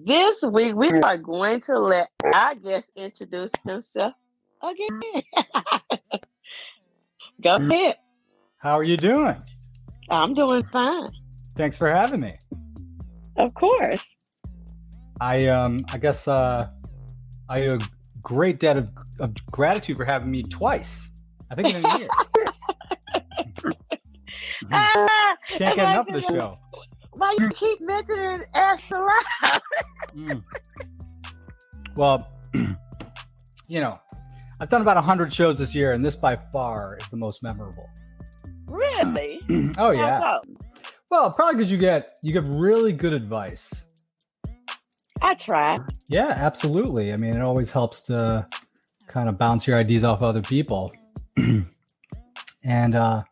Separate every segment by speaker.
Speaker 1: This week we are going to let our guest introduce himself again. Go ahead.
Speaker 2: How are you doing?
Speaker 1: I'm doing fine.
Speaker 2: Thanks for having me.
Speaker 1: Of course.
Speaker 2: I guess I owe a great debt of gratitude for having me twice. I think in a year. Can't get enough of the show.
Speaker 1: Why you keep mentioning Ask the Loud?
Speaker 2: Well, I've done about 100 shows this year, and this by far is the most memorable.
Speaker 1: Really?
Speaker 2: Oh yeah.
Speaker 1: How so?
Speaker 2: Well, probably because you get really good advice.
Speaker 1: I try.
Speaker 2: Yeah, absolutely. I mean, it always helps to kind of bounce your ideas off other people. And I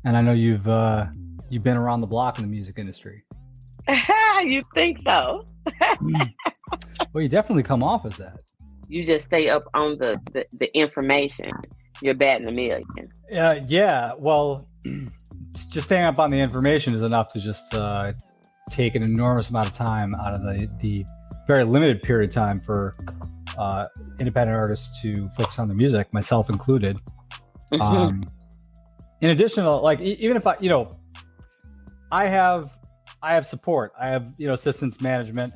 Speaker 2: know you've been around the block in the music industry.
Speaker 1: You think so?
Speaker 2: Well, you definitely come off as that.
Speaker 1: You just stay up on the information. You're batting a million.
Speaker 2: Yeah. Well, just staying up on the information is enough to just take an enormous amount of time out of the very limited period of time for independent artists to focus on the music, myself included. In addition to, like, even if I have support, I have assistance management,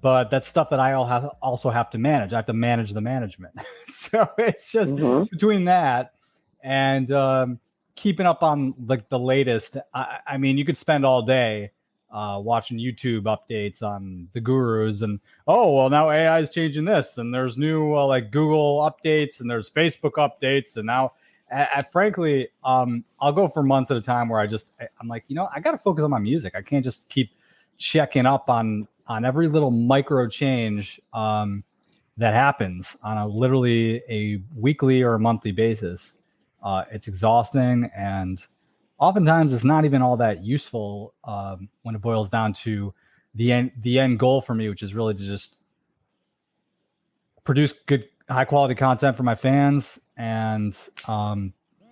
Speaker 2: but that's stuff that I also have to manage. I have to manage the management. So it's just between that and keeping up on like the latest. I mean, you could spend all day watching YouTube updates on the gurus and now AI is changing this and there's new like Google updates and there's Facebook updates and now. Frankly, I'll go for months at a time where I'm like, I got to focus on my music. I can't just keep checking up on every little micro change that happens on literally a weekly or a monthly basis. It's exhausting, and oftentimes it's not even all that useful when it boils down to the end goal for me, which is really to just produce good, high quality content for my fans and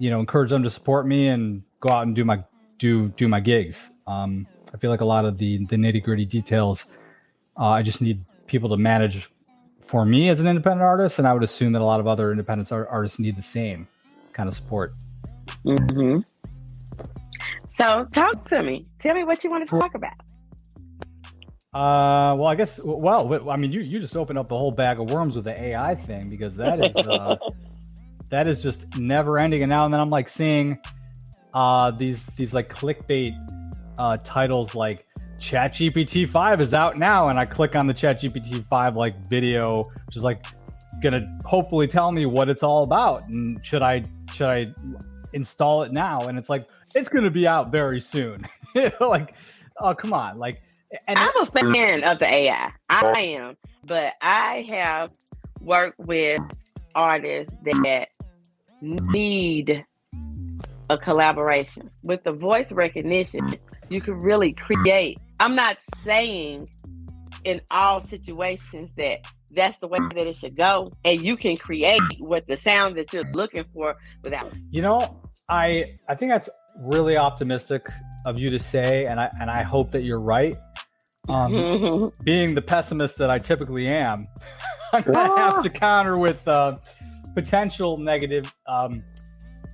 Speaker 2: encourage them to support me and go out and do my gigs. I feel like a lot of the nitty gritty details I just need people to manage for me as an independent artist, and I would assume that a lot of other independent artists need the same kind of support.
Speaker 1: So talk to me. Tell me what you want to talk about.
Speaker 2: Well, I guess. Well, I mean, you just opened up a whole bag of worms with the AI thing, because that is that is just never ending. And now and then I'm like seeing these like clickbait titles like ChatGPT 5 is out now, and I click on the ChatGPT 5 like video, which is like gonna hopefully tell me what it's all about, and should I install it now? And it's like it's gonna be out very soon. Like, oh come on, like. And
Speaker 1: I'm a fan of the AI. I am, but I have worked with artists that need a collaboration. With the voice recognition, you can really create. I'm not saying in all situations that's the way that it should go, and you can create with the sound that you're looking for without.
Speaker 2: I think that's really optimistic of you to say, and I hope that you're right. Being the pessimist that I typically am, I'm gonna have to counter with potential negative,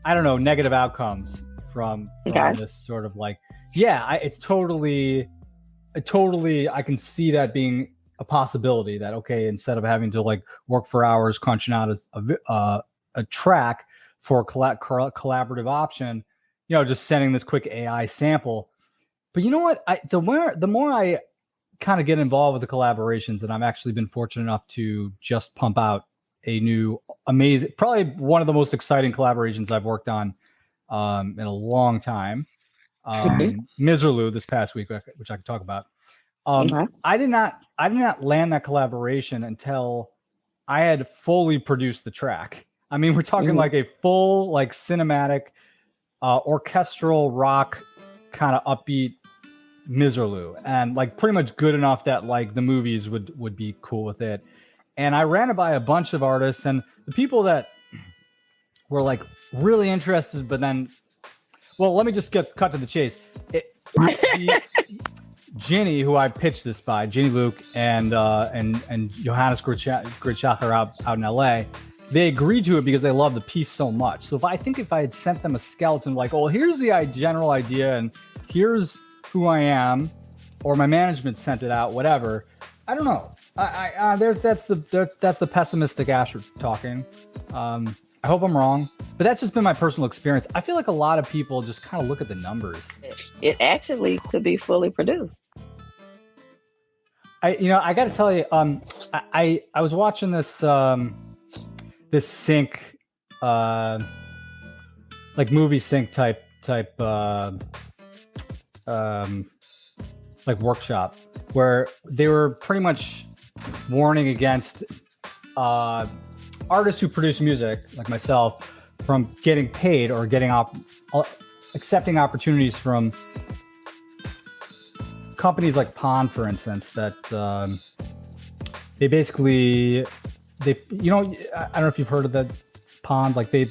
Speaker 2: negative outcomes from this sort of like, it's totally, I can see that being a possibility. That instead of having to like work for hours crunching out a track for a collaborative option, just sending this quick AI sample. But you know what? The more I kind of get involved with the collaborations, and I've actually been fortunate enough to just pump out a new amazing, probably one of the most exciting collaborations I've worked on in a long time. Miserlou this past week, which I could talk about. I did not land that collaboration until I had fully produced the track. I mean, we're talking like a full like cinematic orchestral rock kind of upbeat Miserlou, and like pretty much good enough that like the movies would be cool with it. And I ran it by a bunch of artists, and the people that were like really interested, but then, well, let me just cut to the chase. Ginny, who I pitched this by, Ginny Luke and Johannes Sater out in LA, they agreed to it because they love the piece so much. So if I had sent them a skeleton, like, oh, here's the general idea and here's who I am, or my management sent it out, whatever. I don't know. That's the pessimistic Asher talking. I hope I'm wrong, but that's just been my personal experience. I feel like a lot of people just kind of look at the numbers.
Speaker 1: It actually could be fully produced.
Speaker 2: I got to tell you, I was watching this this sync, like movie sync type like workshop, where they were pretty much warning against artists who produce music like myself from getting paid or getting accepting opportunities from companies like Pond, for instance, that they basically I don't know if you've heard of that Pond, like they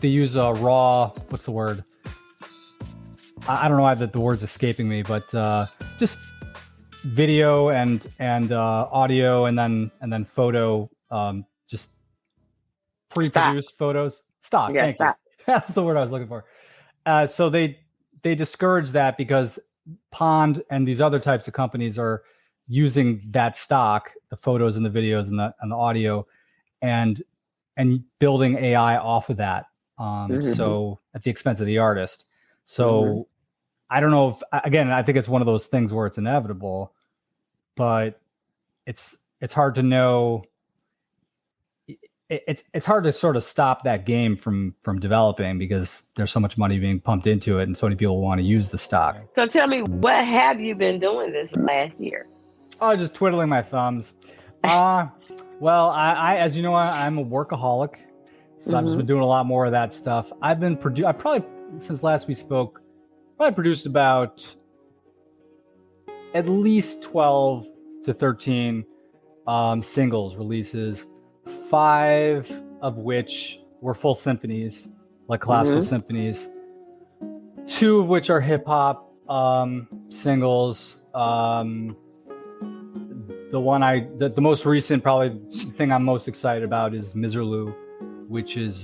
Speaker 2: use a raw, what's the word? I don't know why the word's escaping me, but just video and audio and then photo, just pre-produced photos. Stock.
Speaker 1: Yeah,
Speaker 2: thank
Speaker 1: stock.
Speaker 2: you. That's the word I was looking for. So they discourage that because Pond and these other types of companies are using that stock, the photos and the videos and the audio, and building AI off of that. So at the expense of the artist. So I don't know if, again, I think it's one of those things where it's inevitable, but it's hard to know. It's hard to sort of stop that game from developing because there's so much money being pumped into it and so many people want to use the stock.
Speaker 1: So tell me, what have you been doing this last year?
Speaker 2: Oh, just twiddling my thumbs. Well, I as you know, I'm a workaholic, so I've just been doing a lot more of that stuff. I probably, since last we spoke, probably produced about at least 12 to 13 singles releases, 5 of which were full symphonies, like classical symphonies, 2 of which are hip hop singles. The most recent, probably the thing I'm most excited about is Miserlou, which is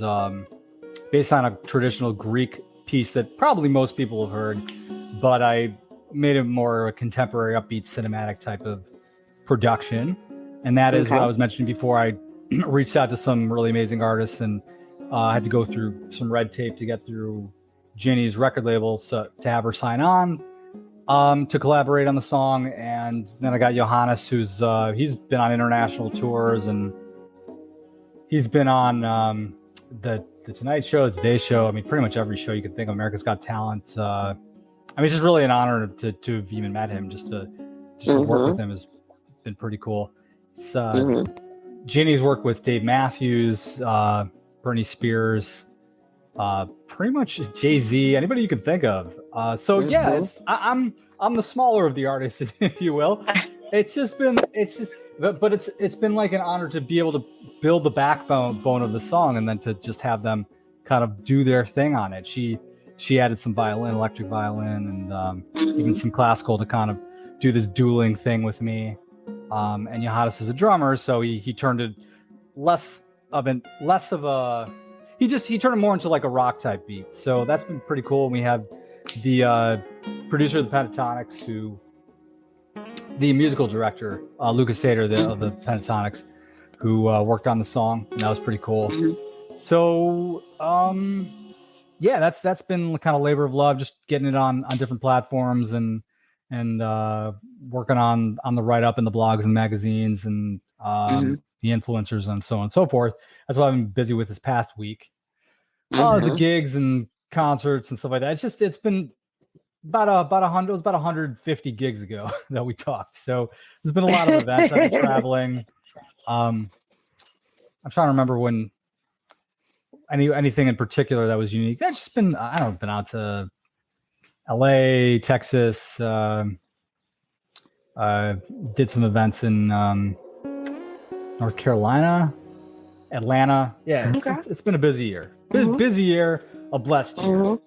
Speaker 2: based on a traditional Greek piece that probably most people have heard, but I made it more a contemporary, upbeat, cinematic type of production. And that is what I was mentioning before. I reached out to some really amazing artists and had to go through some red tape to get through Ginny's record label to have her sign on to collaborate on the song. And then I got Johannes, who's he's been on international tours and he's been on the Tonight Show, the Today Show. I mean, pretty much every show you can think of. America's Got Talent. I mean, it's just really an honor to have even met him. Just to work with him has been pretty cool. It's, Ginny's worked with Dave Matthews, Britney Spears, pretty much Jay-Z, anybody you can think of. I'm the smaller of the artists, if you will. It's been like an honor to be able to build the backbone of the song and then to just have them kind of do their thing on it. She added some violin, electric violin, and even some classical to kind of do this dueling thing with me. And Johannes is a drummer, so he turned it he turned it more into like a rock type beat. So that's been pretty cool. And we have the producer of the Pentatonix, the musical director, Lucas Sater of the Pentatonix, who worked on the song. And that was pretty cool. So that's been kind of labor of love, just getting it on different platforms and working on the write-up and the blogs and magazines and the influencers and so on and so forth. That's what I've been busy with this past week. The gigs and concerts and stuff like that. It's been about 100. It was about 150 gigs ago that we talked. So there's been a lot of events. I've been traveling. I'm trying to remember when anything in particular that was unique. That's just been been out to LA, Texas. Did some events in North Carolina, Atlanta. Yeah, it's been a busy year. Busy year, a blessed year.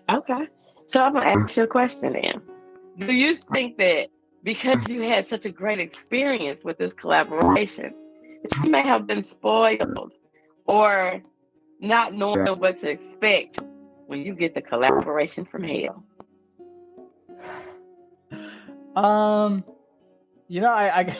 Speaker 1: Okay. So I'm going to ask you a question then. do you think that because you had such a great experience with this collaboration, that you may have been spoiled or not knowing what to expect when you get the collaboration from hell?
Speaker 2: You know, I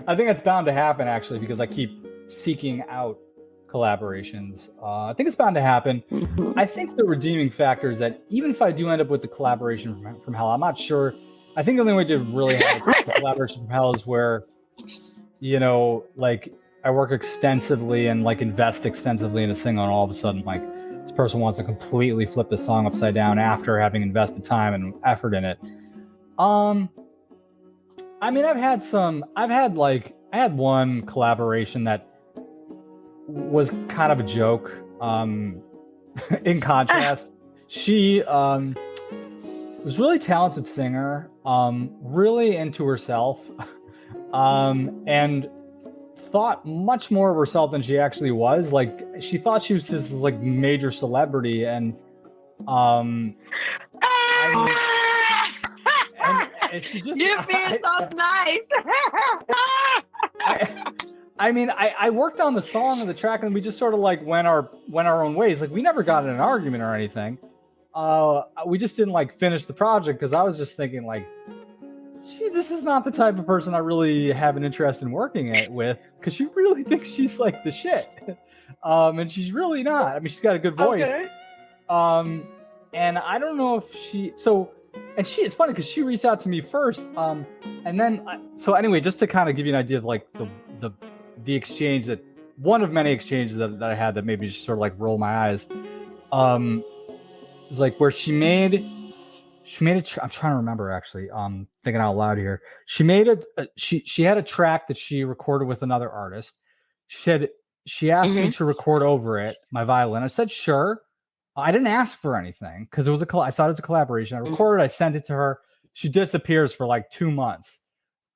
Speaker 2: I think it's bound to happen actually, because I keep seeking out collaborations. I think it's bound to happen.
Speaker 1: Mm-hmm.
Speaker 2: I think the redeeming factor is that even if I do end up with the collaboration from hell, I'm not sure. I think the only way to really have a collaboration from hell is where, you know, like I work extensively and like invest extensively in a single, and all of a sudden, like this person wants to completely flip the song upside down after having invested time and effort in it. I mean, I had one collaboration that was kind of a joke. In contrast, she was really talented singer, really into herself, and thought much more of herself than she actually was. Like, she thought she was this like major celebrity, and and she just,
Speaker 1: you're being so nice.
Speaker 2: I mean, I worked on the song and the track, and we just sort of like went our own ways. Like, we never got in an argument or anything. We just didn't like finish the project because I was just thinking like, gee, this is not the type of person I really have an interest in working with, because she really thinks she's like the shit. And she's really not. I mean, she's got a good voice.
Speaker 1: Okay.
Speaker 2: And I don't know if it's funny because she reached out to me first. And then, so anyway, just to kind of give you an idea of like the exchange, that one of many exchanges that I had that made me just sort of like roll my eyes. It was like where she made I'm trying to remember actually. Thinking out loud here. She had a track that she recorded with another artist. She asked me to record over it, my violin. I said sure. I didn't ask for anything because I thought it was a collaboration. I recorded, I sent it to her. She disappears for like 2 months.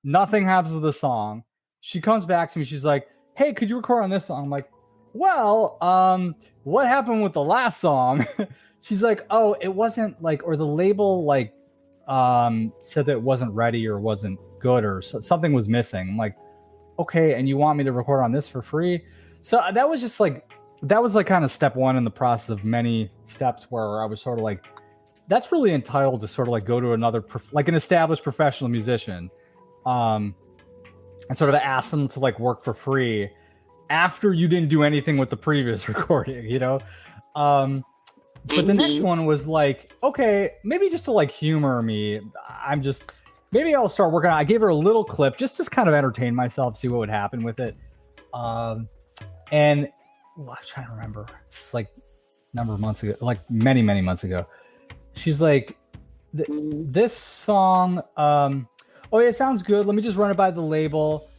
Speaker 2: Nothing happens with the song. She comes back to me. She's like, "Hey, could you record on this song?" I'm like, "Well, what happened with the last song?" She's like, "Oh, it wasn't like, or the label like said that it wasn't ready or wasn't good or something was missing." I'm like, "Okay, and you want me to record on this for free?" So that was like kind of step one in the process of many steps where I was sort of like, that's really entitled to sort of like go to another, like an established professional musician, and sort of ask them to like work for free after you didn't do anything with the previous recording, you know? But the next one was like, okay, maybe just to like humor me, maybe I'll start working on it. I gave her a little clip just to kind of entertain myself, see what would happen with it. And I'm trying to remember. It's like a number of months ago, like many, many months ago. She's like, this song, oh yeah, it sounds good. Let me just run it by the label.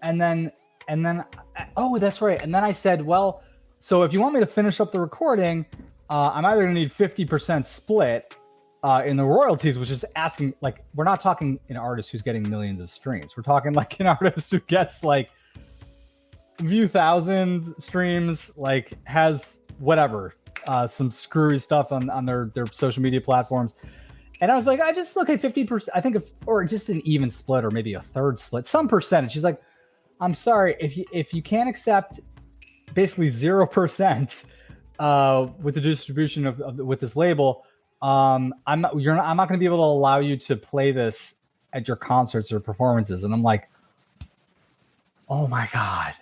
Speaker 2: And then, oh, that's right. And then I said, well, so if you want me to finish up the recording, I'm either going to need 50% split in the royalties, which is asking, like, we're not talking an artist who's getting millions of streams. We're talking like an artist who gets like few 1,000 streams, like has whatever, some screwy stuff on their social media platforms. And I was like, I just look at 50%, I think, or just an even split, or maybe a third split, some percentage. She's like, I'm sorry, if you can't accept basically 0% with the distribution of with this label, I'm not going to be able to allow you to play this at your concerts or performances. And I'm like, oh my God,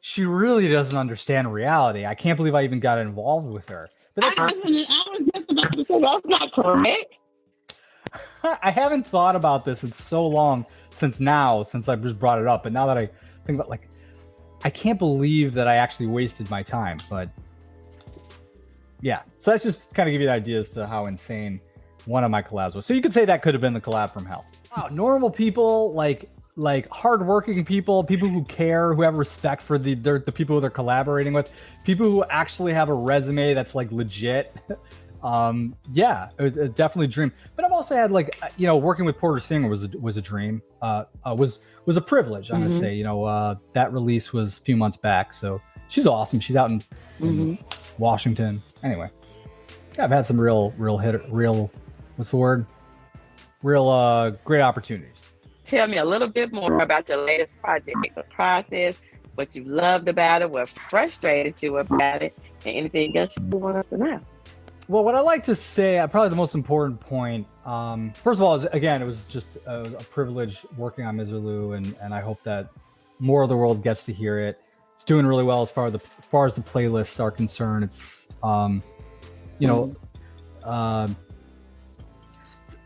Speaker 2: she really doesn't understand reality. I can't believe I even got involved with her. But
Speaker 1: I was just about to say that's not correct.
Speaker 2: I haven't thought about this in so long since I just brought it up. But now that I think about, like, I can't believe that I actually wasted my time. But yeah, so that's just kind of give you an idea as to how insane one of my collabs was. So you could say that could have been the collab from hell. Wow, normal people, like hardworking people who care, who have respect for the people who they're collaborating with, people who actually have a resume that's like legit. Yeah, it was definitely a dream. But I've also had, like, you know, working with Porter Singer was a dream. Was a privilege, I'm gonna say. You know, that release was a few months back, so she's awesome. She's out in Washington. Anyway, yeah, I've had some real what's the word? great opportunities.
Speaker 1: Tell me a little bit more about your latest project, the process, what you loved about it, what frustrated you about it, and anything else you want us to know.
Speaker 2: Well, what I like to say, probably the most important point, first of all, is again, it was just a privilege working on Miserlou, and I hope that more of the world gets to hear it. It's doing really well as far as the playlists are concerned. It's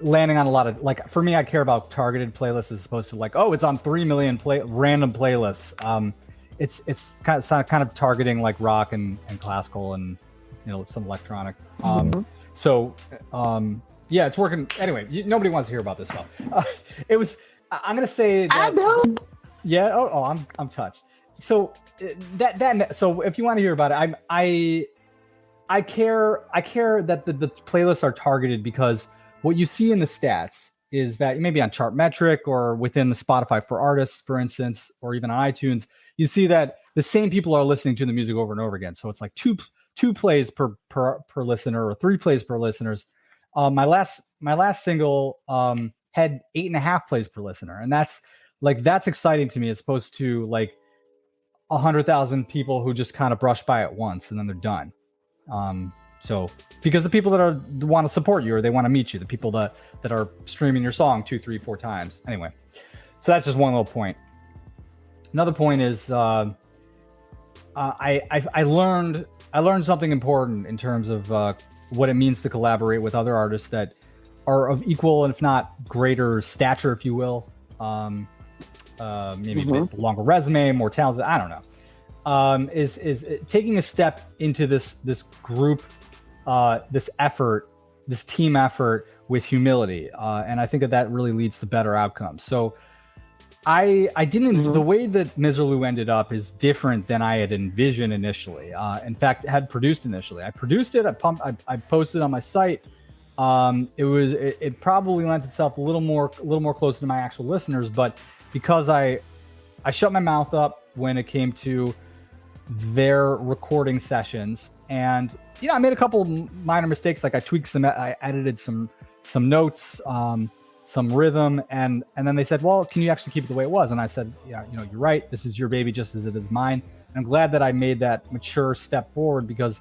Speaker 2: landing on a lot of, like, for me, I care about targeted playlists as opposed to like, oh, it's on 3 million random playlists. It's kind of targeting like rock and classical and some electronic. Yeah, it's working. Anyway, nobody wants to hear about this stuff. I'm gonna say that,
Speaker 1: I do.
Speaker 2: Yeah. Oh, I'm touched. So so if you want to hear about it, I care that the playlists are targeted, because what you see in the stats is that maybe on Chartmetric or within the Spotify for Artists, for instance, or even on iTunes, you see that the same people are listening to the music over and over again. So it's like two plays per listener, or 3 plays per listeners. My last single had 8.5 plays per listener, and that's exciting to me, as opposed to like 100,000 people who just kind of brush by it once and then they're done. So because the people that want to support you, or they want to meet you, the people that are streaming your song 2, 3, 4 times. Anyway, so that's just one little point. Another point is I learned something important in terms of what it means to collaborate with other artists that are of equal, and if not greater stature, if you will. Maybe a bit longer resume, more talented, I don't know. Is taking a step into this group, this effort, this team effort with humility. And I think that really leads to better outcomes. So I didn't, the way that Miserlou ended up is different than I had envisioned initially. In fact, had produced initially. I produced it, I posted it on my site. It probably lent itself a little more close to my actual listeners, but because I shut my mouth up when it came to their recording sessions, and I made a couple minor mistakes. Like I edited some notes, some rhythm, and then they said, well, can you actually keep it the way it was? And I said, yeah, you're right. This is your baby just as it is mine. And I'm glad that I made that mature step forward, because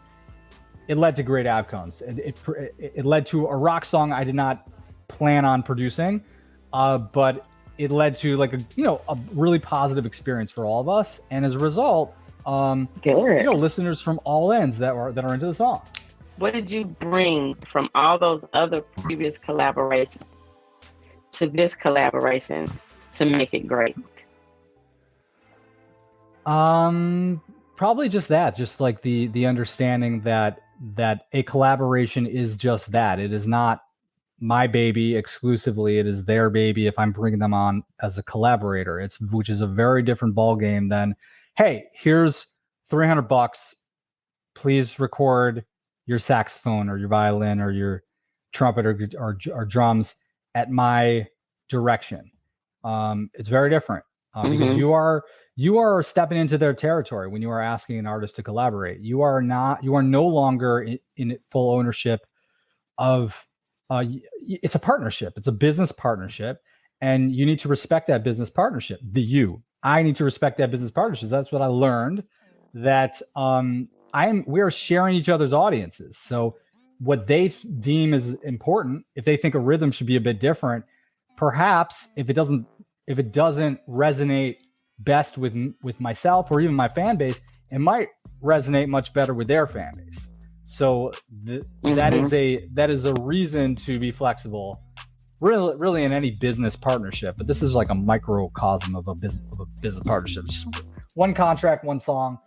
Speaker 2: it led to great outcomes. It led to a rock song I did not plan on producing, but it led to like a really positive experience for all of us. And as a result, listeners from all ends that are into the song.
Speaker 1: What did you bring from all those other previous collaborations to this collaboration to make it great?
Speaker 2: Probably just that, just like the understanding that a collaboration is just that. It is not my baby exclusively. It is their baby if I'm bringing them on as a collaborator. Which is a very different ball game than, hey, here's $300. Please record your saxophone or your violin or your trumpet or drums at my direction. It's very different because you are stepping into their territory when you are asking an artist to collaborate. You are no longer in full ownership of. It's a partnership. It's a business partnership, and you need to respect that business partnership. I need to respect that business partnership. That's what I learned. That we are sharing each other's audiences. So what they deem is important, if they think a rhythm should be a bit different, perhaps if it doesn't resonate best with myself or even my fan base, it might resonate much better with their fan base. So that is a reason to be flexible, really in any business partnership. But this is like a microcosm of a business partnership. Just one contract, one song.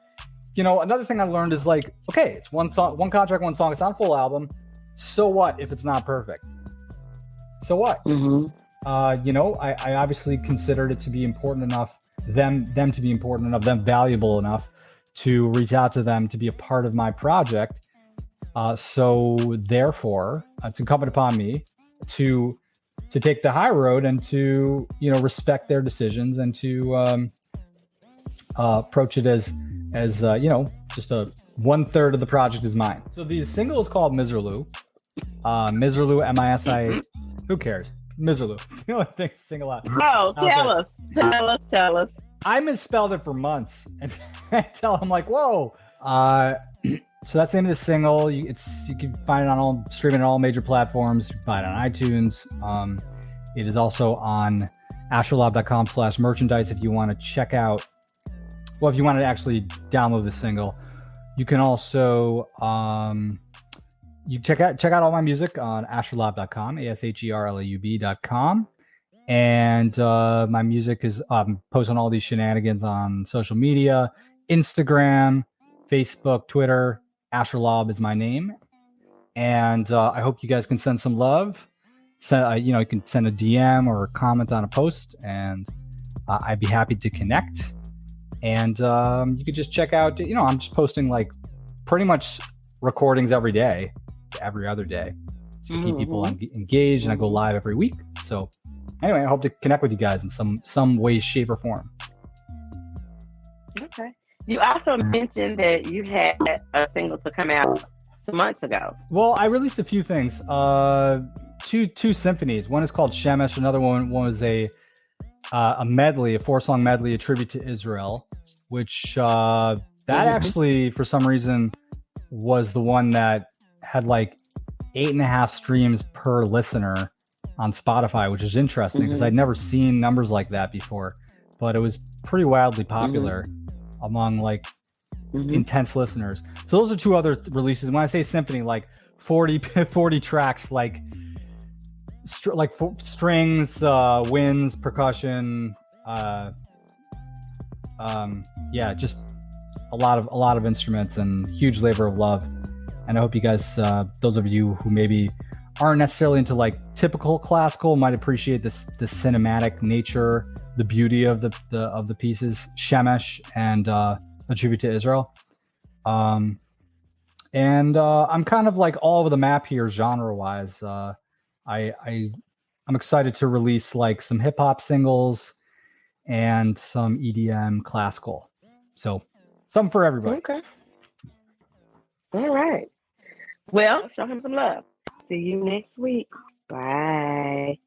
Speaker 2: Another thing I learned is like, okay, it's one song, one contract, one song. It's not a full album. So what if it's not perfect? So what? I obviously considered it to be important enough, them to be important enough, them valuable enough to reach out to them to be a part of my project. So therefore, it's incumbent upon me to take the high road and to respect their decisions and to approach it as just a 1/3 of the project is mine. So the single is called Miserlou. Miserlou, MISI. Who cares? Miserlou. The only thing to sing aloud.
Speaker 1: Oh, tell us.
Speaker 2: I misspelled it for months until I'm like, whoa. So that's the name of the single. You can find it on streaming on all major platforms. You can find it on iTunes. It is also on astrolaub.com/merchandise if you want to check out. Well, if you want to actually download the single, you can also you check out all my music on astrolaub.com, ASHERLAUB.com. And my music is posted on all these shenanigans on social media, Instagram, Facebook, Twitter. Astrolaub is my name. And I hope you guys can send some love. You can send a DM or a comment on a post, and I'd be happy to connect. And you could just check out, I'm just posting like pretty much recordings every day, every other day, to keep people engaged. And I go live every week. So anyway, I hope to connect with you guys in some way, shape, or form.
Speaker 1: Okay. You also mentioned that you had a single to come out 2 months ago.
Speaker 2: Well, I released a few things. Two symphonies. One is called Shemesh. Another one was a medley, a 4-song medley, a tribute to Israel, which that actually, for some reason, was the one that had like 8.5 streams per listener on Spotify, which is interesting because I'd never seen numbers like that before, but it was pretty wildly popular among like intense listeners. So those are two other releases. When I say symphony, like 40 tracks, like strings, winds, percussion, just a lot of instruments and huge labor of love. And I hope you guys, those of you who maybe aren't necessarily into like typical classical, might appreciate the cinematic nature, the beauty of the pieces, Shemesh and a tribute to Israel. And I'm kind of like all over the map here, genre wise. I'm excited to release like some hip hop singles and some EDM classical. So something for everybody.
Speaker 1: Okay. All right. Well, show him some love. See you next week. Bye.